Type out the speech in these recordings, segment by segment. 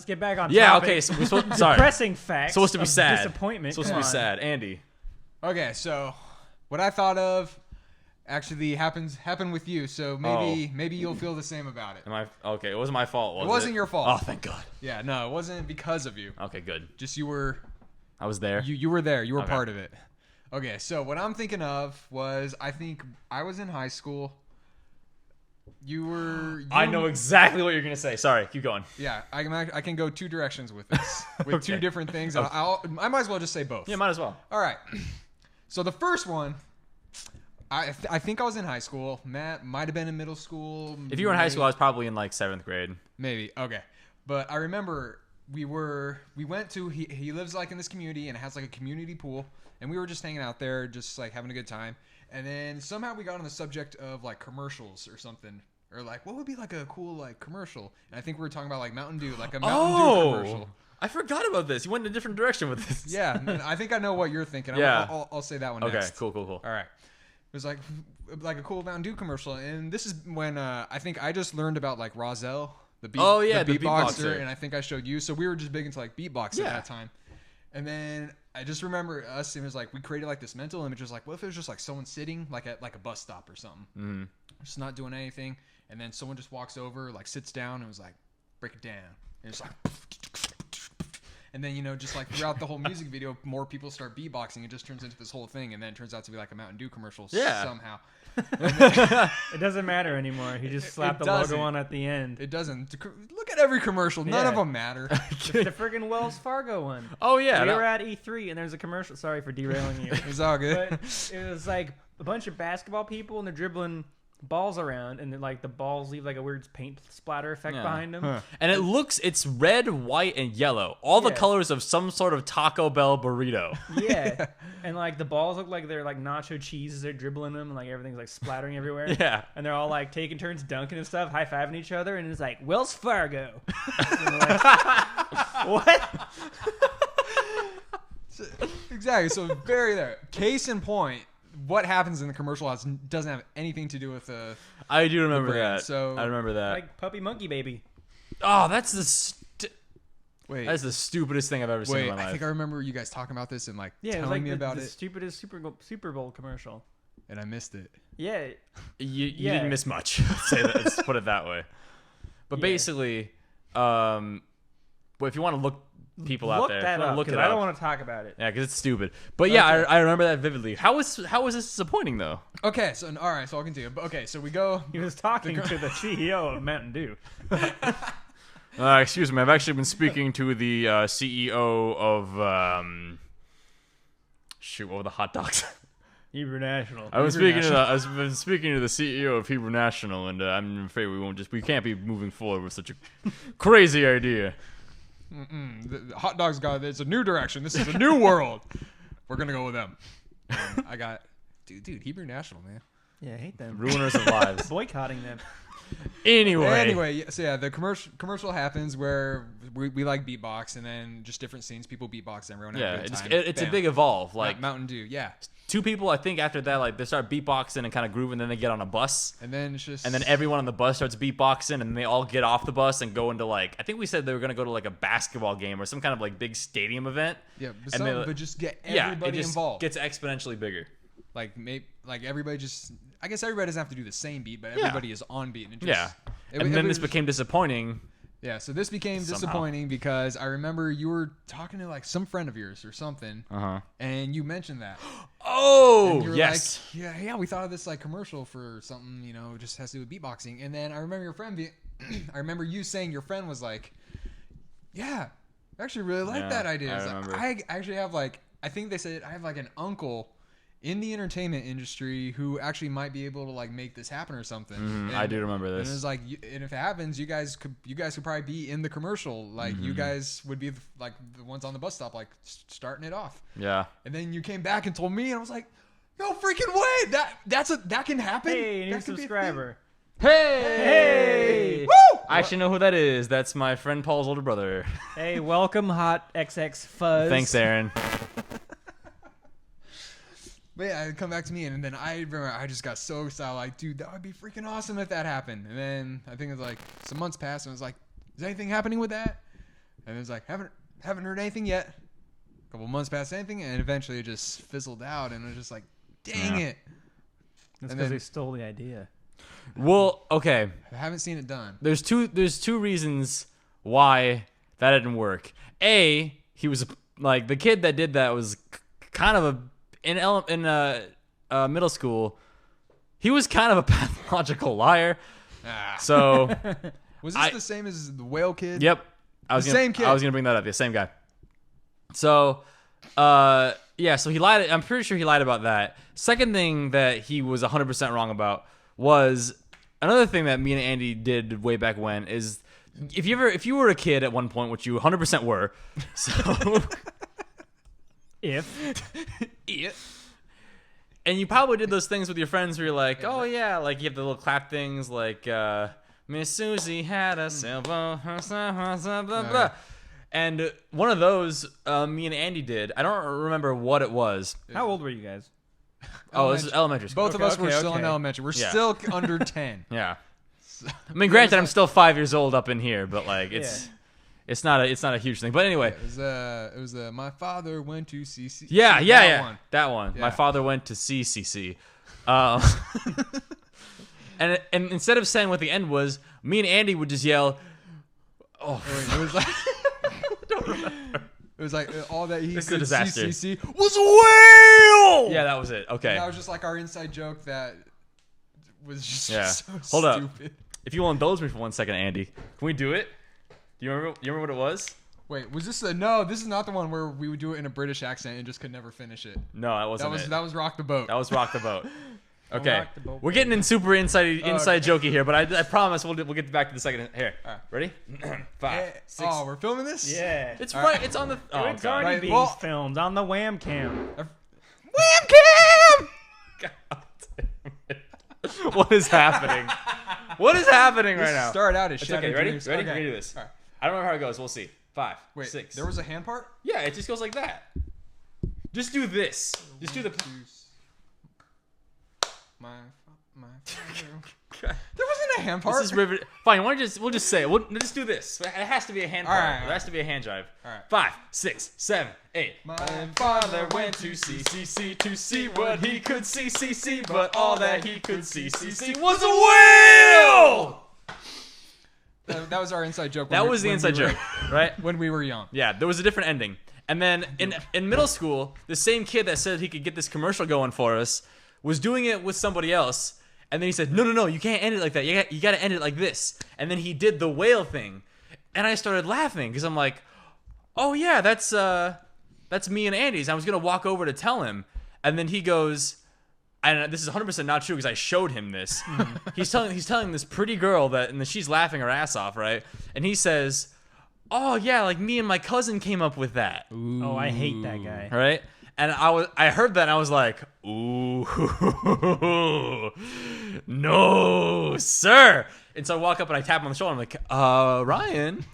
get back on Yeah, topic. okay. So we're sorry. Depressing facts. Supposed to be of sad. Disappointment. Supposed to be sad. Andy. Okay, so what I thought of actually happened with you. So maybe you'll feel the same about it. Am I okay? It wasn't my fault. Was it? It wasn't your fault. Oh, thank God. Yeah, no, it wasn't because of you. Okay, good. Just you were. I was there. You were there. You were Okay. part of it. Okay, so what I'm thinking of was I think I was in high school. I know exactly what you're gonna say. Sorry, keep going. Yeah, I can go two directions with this, with two different things. And I might as well just say both. Yeah, might as well. All right. So the first one, I think I was in high school. Matt might have been in middle school. If you were in high school, I was probably in like 7th grade. Maybe. Okay. But I remember we went to he lives like in this community and it has like a community pool, and we were just hanging out there, just like having a good time. And then somehow we got on the subject of like commercials or something. Or like, what would be like a cool like commercial? And I think we were talking about like Mountain Dew, like a Mountain Dew commercial. I forgot about this. You went in a different direction with this. Yeah, I think I know what you're thinking. Yeah. I'll say that one Okay, next. cool. All right. It was like a cool Mountain Dew commercial, and this is when I think I just learned about like Rozelle, the beatboxer, and I think I showed you. So we were just big into like beatboxing at that time. And then I just remember us. It was like we created like this mental image. It was like, what if it was just like someone sitting like at like a bus stop or something, just not doing anything, and then someone just walks over, like sits down, and was like, break it down, and it's like. And then, just like throughout the whole music video, more people start beatboxing. It just turns into this whole thing, and then it turns out to be like a Mountain Dew commercial somehow. It doesn't matter anymore. He just slapped the logo on at the end. It doesn't. Look at every commercial. None of them matter. The friggin' Wells Fargo one. Oh, yeah. We were at E3, and there's a commercial. Sorry for derailing you. It's all good. But it was like a bunch of basketball people, and they're dribbling balls around, and then like the balls leave like a weird paint splatter effect behind them. And it's red, white, and yellow. All the colors of some sort of Taco Bell burrito. Yeah. And like the balls look like they're like nacho cheese as they're dribbling them, and like everything's like splattering everywhere. Yeah. And they're all like taking turns dunking and stuff, high-fiving each other, and it's like, Wells Fargo. What? Exactly. So very there. Case in point, what happens in the commercial doesn't have anything to do with the. I do remember brand. that. So I remember that. Like Puppy Monkey Baby. Oh, that's Wait. That's the stupidest thing I've ever seen in my life. I think I remember you guys talking about this and like it was telling like me about the it. stupidest Super Bowl commercial. And I missed it. Yeah. You didn't miss much. Let's put it that way. But basically, well, if you want to look people out there, that up, look it I up. don't want to talk about it. Yeah, because it's stupid. But yeah, I remember that vividly. How was this disappointing though? Okay, so all right, so I'll continue. But okay, so we go. He was talking to the CEO of Mountain Dew. Excuse me, I've actually been speaking to the CEO of what were the hot dogs? Hebrew National. I've been speaking to the CEO of Hebrew National, and I'm afraid we can't be moving forward with such a crazy idea. The hot dogs got it's a new direction. This is a new world. We're gonna go with them. And I got dude, Hebrew National, man. Yeah, I hate them. Ruiners of lives. Boycotting them. Anyway, so yeah, the commercial happens where we like beatbox, and then just different scenes, people beatbox, and everyone have a good time. it's a big evolve. Like Mountain Dew, yeah. Two people, I think, after that, like they start beatboxing and kind of grooving, and then they get on a bus, And then it's just and then everyone on the bus starts beatboxing, and they all get off the bus and go into like I think we said they were gonna go to like a basketball game or some kind of like big stadium event. yeah, and but just get it everybody just involved. gets exponentially bigger. Like everybody just. I guess everybody doesn't have to do the same beat, but everybody is on beat. And it just, and then this became disappointing. Yeah, so this became disappointing because I remember you were talking to like some friend of yours or something, and you mentioned that. Oh, and yes. Like, yeah, we thought of this like commercial for something, just has to do with beatboxing. And then I remember I remember you saying your friend was like, yeah, I actually really like that idea. I remember. I actually have like, I think they said I have like an uncle in the entertainment industry who actually might be able to like make this happen or something. I do remember this. And it's like, and if it happens, you guys could probably be in the commercial. Like you guys would be like the ones on the bus stop, like starting it off. Yeah. And then you came back and told me, and I was like, no freaking way! That can happen. Hey, new subscriber. Hey! Woo! I actually know who that is. That's my friend Paul's older brother. Hey, welcome, Hot XX Fuzz. Thanks, Aaron. But yeah, it come back to me, and then I remember I just got so excited, like, dude, that would be freaking awesome if that happened. And then I think it was like some months passed, and I was like, is anything happening with that? And it was like, haven't heard anything yet. A couple months past anything, and eventually it just fizzled out, and it was just like, dang it. That's because they stole the idea. Well, okay. I haven't seen it done. There's two reasons why that didn't work. A, he was like the kid that did that was kind of in middle school. He was kind of a pathological liar. So was this the same as the whale kid? Yep. Same kid. I was gonna bring that up. The same guy. So, yeah. So he lied. I'm pretty sure he lied about that. Second thing that he was 100% wrong about was another thing that me and Andy did way back when is if you were a kid at one point, which you 100% were, so if and you probably did those things with your friends where you're like, oh yeah, like you have the little clap things like Miss Susie had a silver blah, blah, blah. And one of those me and Andy did. I don't remember what it was. How old were you guys? Oh, this is elementary school. Both of us were still in elementary. We're still under 10. Yeah. I mean, granted, I'm still 5 years old up in here, but like it's not a huge thing. But anyway, it was my father went to CC. Yeah, that one. Yeah. My father went to CCC. And instead of saying what the end was, me and Andy would just yell, "Oh!" It was like. It was like all that he this could is a disaster. see was a whale. Yeah, that was it. Okay. And that was just like our inside joke that was just so Hold stupid. up. If you will indulge me for 1 second, Andy, can we do it? Do you remember what it was? Wait, was this no? This is not the one where we would do it in a British accent and just could never finish it. No, that wasn't. That was Rock the Boat. That was Rock the Boat. Okay, we're getting in super inside jokey here, but I promise we'll get back to the second. Here, ready? 5, 6. Oh, we're filming this? Yeah, it's right. Right. It's on the. Oh, it's already being filmed on the Wham cam. Wham cam! God damn it. What is happening? What is happening right now? Start out as shit. Okay, ready? Ready? Okay. We're gonna do this. Right. I don't remember how it goes. We'll see. 5, 6. There was a hand part? Yeah, it just goes like that. Just do this. Just do the. My there wasn't a hand part. This is rivet. Fine. We'll just say it. We'll just do this. It has to be a hand part. Right. There has to be a hand jive. All right. 5, 6, 7, 8. My father went to CCC to see what he could see, but all that he could see was a whale. That was our inside joke. That was the inside joke, right? When we were young. Yeah, there was a different ending. And then in middle school, the same kid that said he could get this commercial going for us was doing it with somebody else, and then he said, no, you can't end it like that. You got to end it like this. And then he did the whale thing, and I started laughing because I'm like, oh yeah, that's me and Andy's. I was gonna walk over to tell him, and then he goes, and this is 100% not true because I showed him this. He's telling this pretty girl that, and then she's laughing her ass off, right? And he says, oh yeah, like me and my cousin came up with that. Ooh. Oh, I hate that guy. Right? And I heard that and I was like, ooh, no, sir. And so I walk up and I tap him on the shoulder. I'm like, Ryan,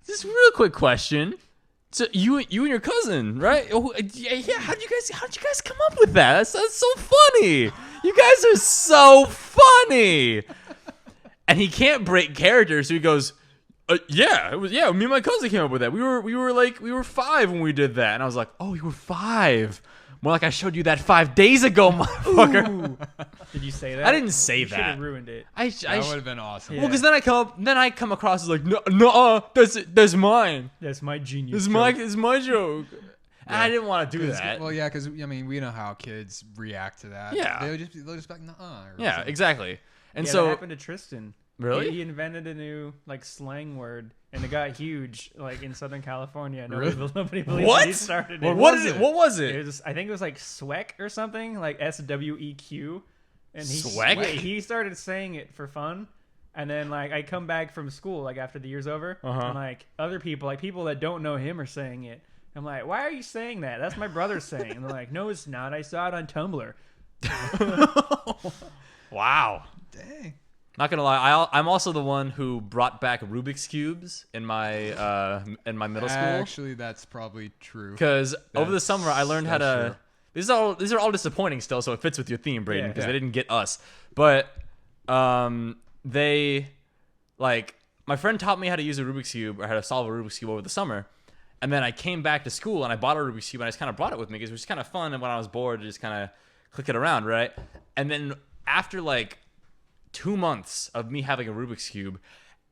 just a real quick question. So you and your cousin, right? Oh, yeah. How'd you guys come up with that? That's so funny. You guys are so funny. And he can't break character, so he goes, yeah, me and my cousin came up with that. We were 5 when we did that. And I was like, oh, you were 5. More like I showed you that 5 days ago, motherfucker. Did you say that? I didn't say that. You should have ruined it. That would have been awesome. Yeah. Well, because then I come across as like, no, that's mine. That's my genius. It's my joke. Yeah. I didn't want to do that. Well, yeah, because I mean, we know how kids react to that. Yeah, they'll just be like, nah. Yeah, something. Exactly. And so that happened to Tristan. Really? He invented a new like slang word, and it got huge like in Southern California. Nobody believes what? He started it. What was it? I think it was like SWEQ or something, like SWEQ. And SWEQ? He started saying it for fun. And then like I come back from school like after the year's over, and like other people, like people that don't know him, are saying it. I'm like, why are you saying that? That's my brother saying. And they're like, no, it's not. I saw it on Tumblr. Wow. Dang. Not gonna lie, I'm also the one who brought back Rubik's cubes in my middle school. Actually, that's probably true. Because over the summer, I learned how to. True. These are all disappointing still, so it fits with your theme, Brayden, because they didn't get us. But they like my friend taught me how to use a Rubik's Cube, or how to solve a Rubik's Cube over the summer. And then I came back to school and I bought a Rubik's Cube and I just kind of brought it with me because it was kind of fun. And when I was bored, to just kind of click it around, right? And then after like 2 months of me having a Rubik's Cube,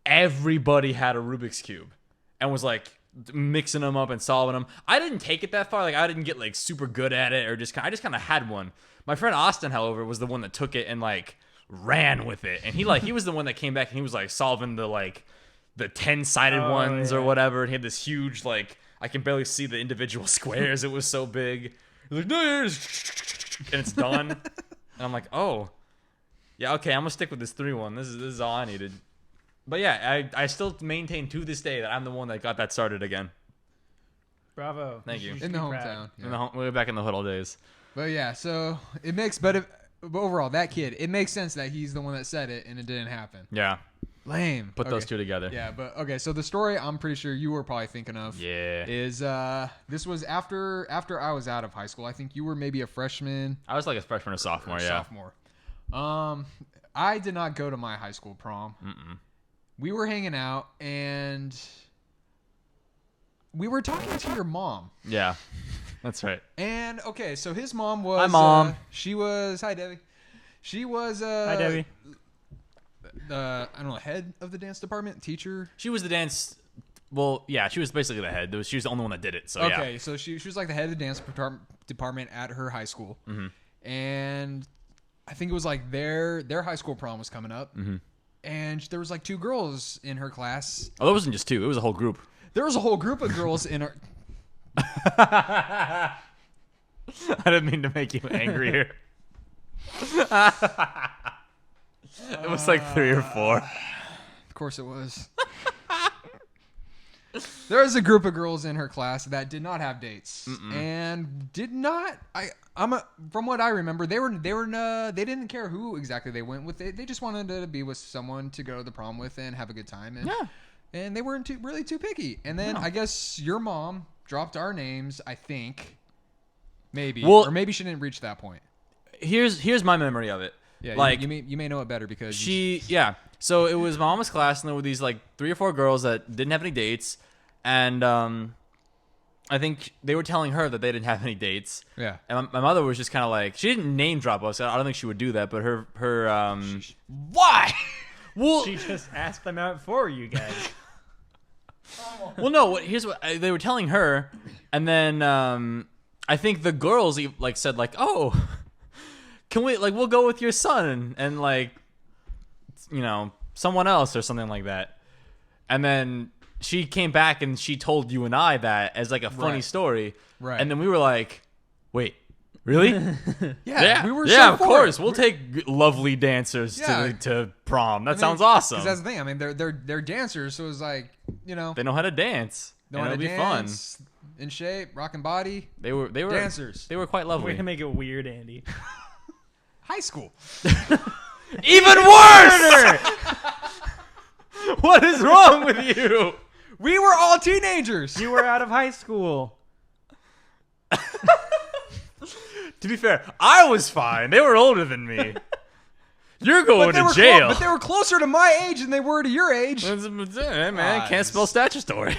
everybody had a Rubik's Cube and was like mixing them up and solving them. I didn't take it that far. Like I didn't get like super good at it, or I just kind of had one. My friend Austin, however, was the one that took it and like ran with it. And he was the one that came back and he was like solving the 10-sided ones or whatever. And he had this huge, like, I can barely see the individual squares. It was so big. He's like, no, and it's done. And I'm like, oh, yeah, okay, I'm gonna stick with this 3-1. This is all I needed. But yeah, I still maintain to this day that I'm the one that got that started again. Bravo. Thank you. In the hometown. Yeah. We're back in the hood old days. But yeah, so it makes, but overall, that kid, it makes sense that he's the one that said it and it didn't happen. Yeah. Lame. Put those two together. Yeah, but okay, so the story I'm pretty sure you were probably thinking of is this was after I was out of high school. I think you were maybe a freshman. I was like a freshman or sophomore, Sophomore. I did not go to my high school prom. Mm-mm. We were hanging out and we were talking to your mom. Yeah. That's right. And okay, so his mom was Hi, Mom. She was hi Debbie. She was Hi, Debbie. I don't know, head of the dance department, teacher. She was the dance. Well, yeah, she was basically the head. She was the only one that did it. So okay, yeah. so she was like the head of the dance department at her high school, and I think it was like their high school prom was coming up, and there was like 2 girls in her class. Oh, there wasn't just 2. It was a whole group. There was a whole group of girls in her. I didn't mean to make you angry here. It was like 3 or 4. Of course it was. There was a group of girls in her class that did not have dates and did not. From what I remember, they didn't care who exactly they went with. They just wanted to be with someone to go to the prom with and have a good time. And, and they weren't really too picky. And then I guess your mom dropped our names. I think maybe, or maybe she didn't reach that point. Here's my memory of it. Yeah, like you may know it better because So it was my mama's class, and there were these like 3 or 4 girls that didn't have any dates, and I think they were telling her that they didn't have any dates. Yeah, and my mother was just kind of like, she didn't name drop us. I don't think she would do that, but her why? Well, she just asked them out for you guys. Well, no. Here's what they were telling her, and then I think the girls like said like, oh. Can we we'll go with your son and like, you know, someone else or something like that. And then she came back and she told you and I that as like a funny story. Right. And then we were like, wait, really? We were of course. We'll take lovely dancers to prom. That sounds awesome. 'Cause that's the thing. I mean, they're dancers, so it's like, you know, they know how to dance. It'll be fun. In shape, rocking body. They were dancers. They were quite lovely. Way to make it weird, Andy. High school. Even worse! What is wrong with you? We were all teenagers. You were out of high school. To be fair, I was fine. They were older than me. You're going to jail. But they were closer to my age than they were to your age. Hey, man, can't spell statutory.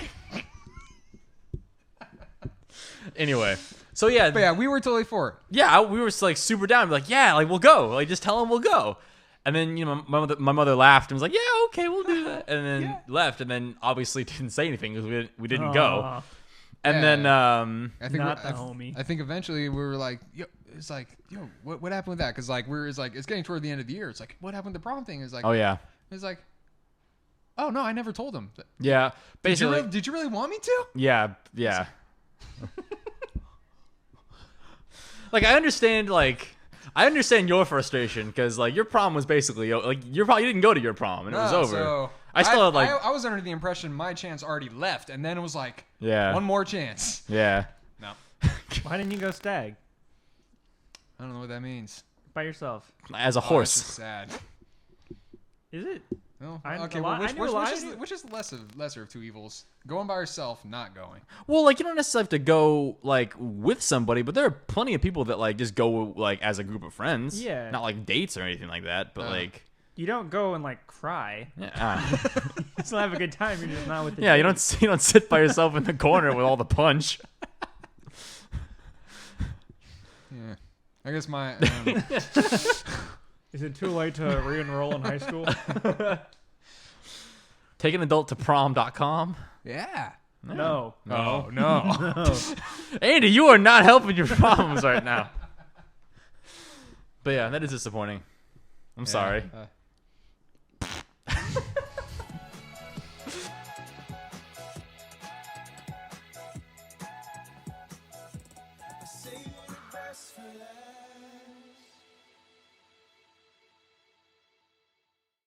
Anyway. So yeah, but yeah, we were totally for it. Yeah, we were like super down. Like, yeah, like we'll go. Like, just tell them we'll go. And then my mother laughed and was like, yeah, okay, we'll do that. And then left. And then obviously didn't say anything because we didn't go. And then I think not the homie. I think eventually we were like, it's like, what happened with that? Because like it's getting toward the end of the year. It's like, what happened with the prom thing? It's like, oh yeah. It's like, oh no, I never told him. Yeah, basically. Did you really want me to? Yeah. Like, I understand your frustration because like your prom was basically like you didn't go to your prom and it was over. So I still had like I was under the impression my chance already left, and then it was like one more chance. Yeah. No. Why didn't you go stag I don't know what that means. by yourself? As a horse. That's just sad. Is it? No. I Okay. knew Which is the lesser of two evils? Going by yourself, not going. Well, like you don't necessarily have to go like with somebody, but there are plenty of people that like just go like as a group of friends. Yeah. Not like dates or anything like that, but like. you don't go and like cry. Yeah. You still have a good time. You're just not with the Yeah, you don't sit by yourself in the corner with all the punch. Yeah. I guess my Is it too late to re-enroll in high school? Take an adult to prom.com. Yeah. No. Oh, no. Andy, you are not helping your problems right now. But yeah, that is disappointing. I'm sorry.